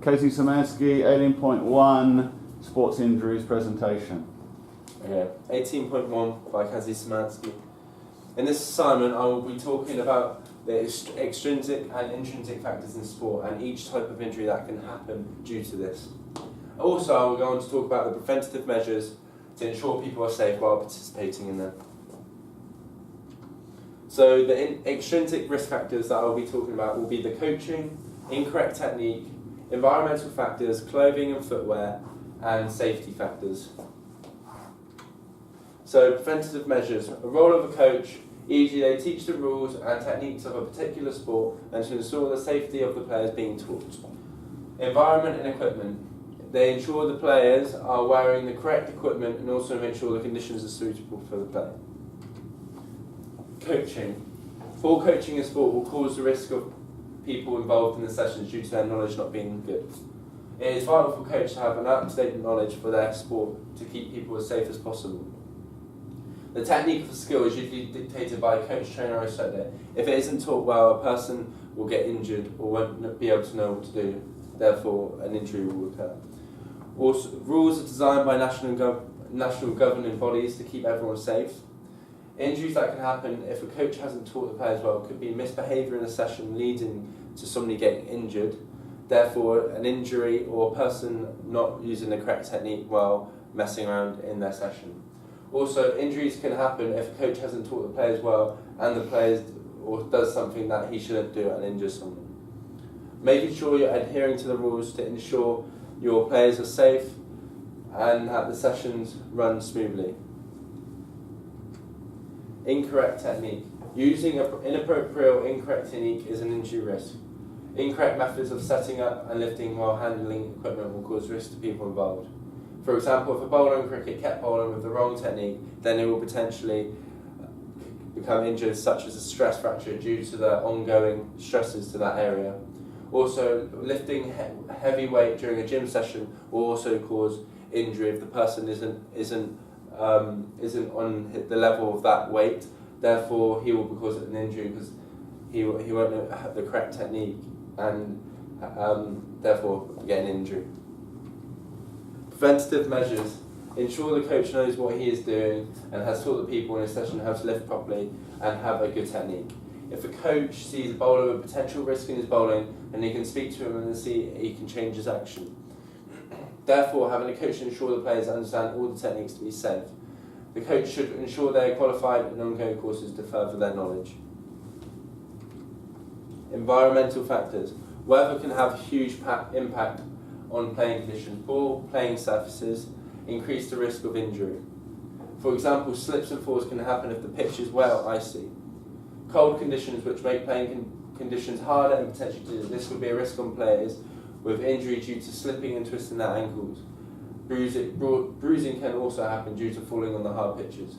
Kazi Szymanski, Alien Point 1, Sports Injuries Presentation. Okay, 18.1 by Kazi Szymanski. In this assignment, I will be talking about the extrinsic and intrinsic factors in sport and each type of injury that can happen due to this. Also, I will go on to talk about the preventative measures to ensure people are safe while participating in them. So the extrinsic risk factors that I will be talking about will be the coaching, incorrect technique, environmental factors, clothing and footwear, and safety factors. So preventative measures. A role of a coach, e.g. they teach the rules and techniques of a particular sport and to ensure the safety of the players being taught. Environment and equipment. They ensure the players are wearing the correct equipment and also make sure the conditions are suitable for the play. Coaching. Poor coaching in sport will cause the risk of people involved in the sessions due to their knowledge not being good. It is vital for coaches to have an up-to-date knowledge for their sport to keep people as safe as possible. The technique of the skill is usually dictated by a coach, trainer or instructor. If it isn't taught well, a person will get injured or won't be able to know what to do. Therefore, an injury will occur. Also, rules are designed by national governing bodies to keep everyone safe. Injuries that can happen if a coach hasn't taught the players well could be misbehaviour in a session leading to somebody getting injured. Therefore, an injury or a person not using the correct technique while messing around in their session. Also, injuries can happen if a coach hasn't taught the players well and the players or does something that he shouldn't do and injures someone. Making sure you're adhering to the rules to ensure your players are safe and that the sessions run smoothly. Incorrect technique. Using inappropriate or incorrect technique is an injury risk. Incorrect methods of setting up and lifting while handling equipment will cause risk to people involved. For example, if a bowler in cricket kept bowling with the wrong technique, then it will potentially become injured, such as a stress fracture due to the ongoing stresses to that area. Also, lifting heavy weight during a gym session will also cause injury if the person isn't on the level of that weight. Therefore, he will cause an injury because he won't know the correct technique and therefore get an injury. Preventative measures. Ensure the coach knows what he is doing and has taught the people in his session how to lift properly and have a good technique. If a coach sees a bowler with potential risk in his bowling, then he can speak to him and see he can change his action. Therefore, having a coach ensure the players understand all the techniques to be safe. The coach should ensure they are qualified in ongoing courses to further their knowledge. Environmental factors. Weather can have a huge impact on playing conditions. Poor playing surfaces increase the risk of injury. For example, slips and falls can happen if the pitch is wet or icy. Cold conditions which make playing conditions harder and potentially dangerous. This would be a risk on players with injury due to slipping and twisting their ankles. Bruising can also happen due to falling on the hard pitches.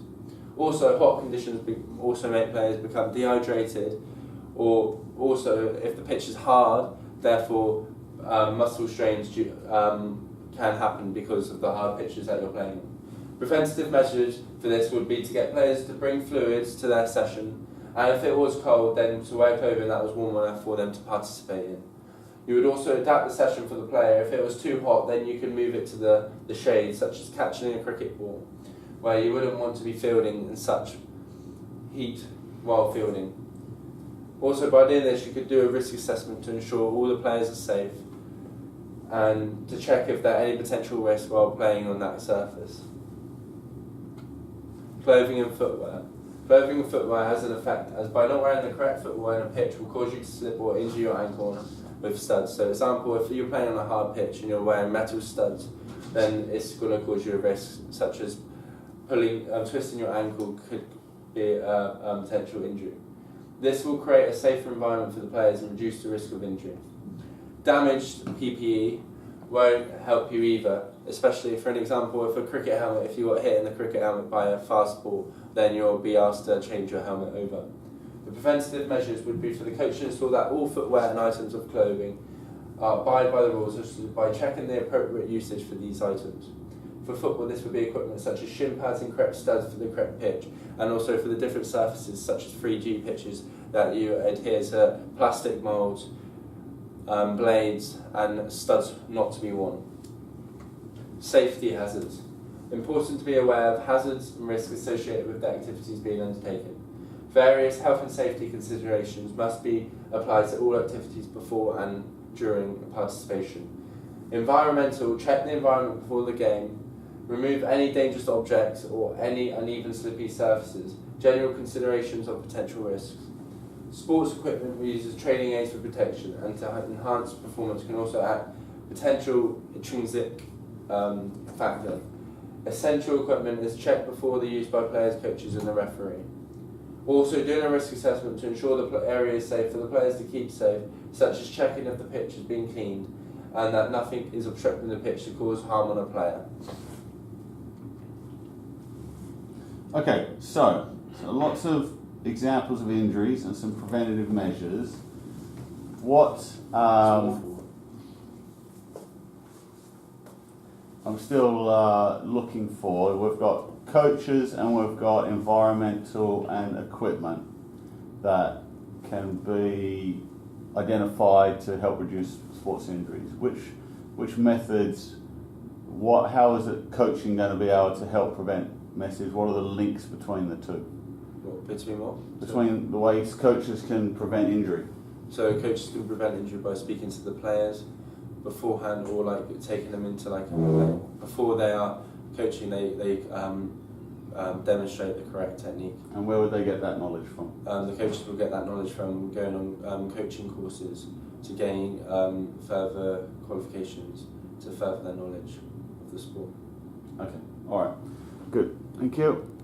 Also, hot conditions also make players become dehydrated, or also if the pitch is hard, therefore muscle strains can happen because of the hard pitches that you're playing on. Preventative measures for this would be to get players to bring fluids to their session, and if it was cold, then to wear clothing that was warm enough for them to participate in. You would also adapt the session for the player. If it was too hot, then you can move it to the shade, such as catching a cricket ball, where you wouldn't want to be fielding in such heat while fielding. Also, by doing this, you could do a risk assessment to ensure all the players are safe and to check if there are any potential risks while playing on that surface. Clothing and footwear. Clothing and footwear has an effect, as by not wearing the correct footwear on a pitch will cause you to slip or injure your ankle with studs. So, for example, if you're playing on a hard pitch and you're wearing metal studs, then it's going to cause you a risk, such as twisting your ankle could be a potential injury. This will create a safer environment for the players and reduce the risk of injury. Damaged PPE won't help you either, especially for an example, if a cricket helmet, if you got hit in the cricket helmet by a fast ball, then you'll be asked to change your helmet over. The preventative measures would be for the coach to ensure that all footwear and items of clothing abide by the rules by checking the appropriate usage for these items. For football, this would be equipment such as shin pads and correct studs for the correct pitch, and also for the different surfaces such as 3G pitches that you adhere to plastic moulds blades and studs not to be worn. Safety hazards. Important to be aware of hazards and risks associated with the activities being undertaken. Various health and safety considerations must be applied to all activities before and during participation. Environmental. Check the environment before the game. Remove any dangerous objects or any uneven slippery surfaces. General considerations of potential risks. Sports equipment uses training aids for protection and to enhance performance can also add potential intrinsic factor. Essential equipment is checked before the use by players, coaches and the referee. Also doing a risk assessment to ensure the area is safe for the players to keep safe, such as checking if the pitch has been cleaned and that nothing is obstructing the pitch to cause harm on a player. Okay, so lots of examples of injuries and some preventative measures. What I'm still looking for, we've got coaches and we've got environmental and equipment that can be identified to help reduce sports injuries. Which methods, how is it coaching going to be able to help prevent messes? What are the links between the two? Between what? Between the ways coaches can prevent injury. So coaches can prevent injury by speaking to the players beforehand, or like taking them into before they are coaching, they demonstrate the correct technique. And where would they get that knowledge from? The coaches will get that knowledge from going on coaching courses to gain further qualifications to further their knowledge of the sport. Okay, all right, good, thank you.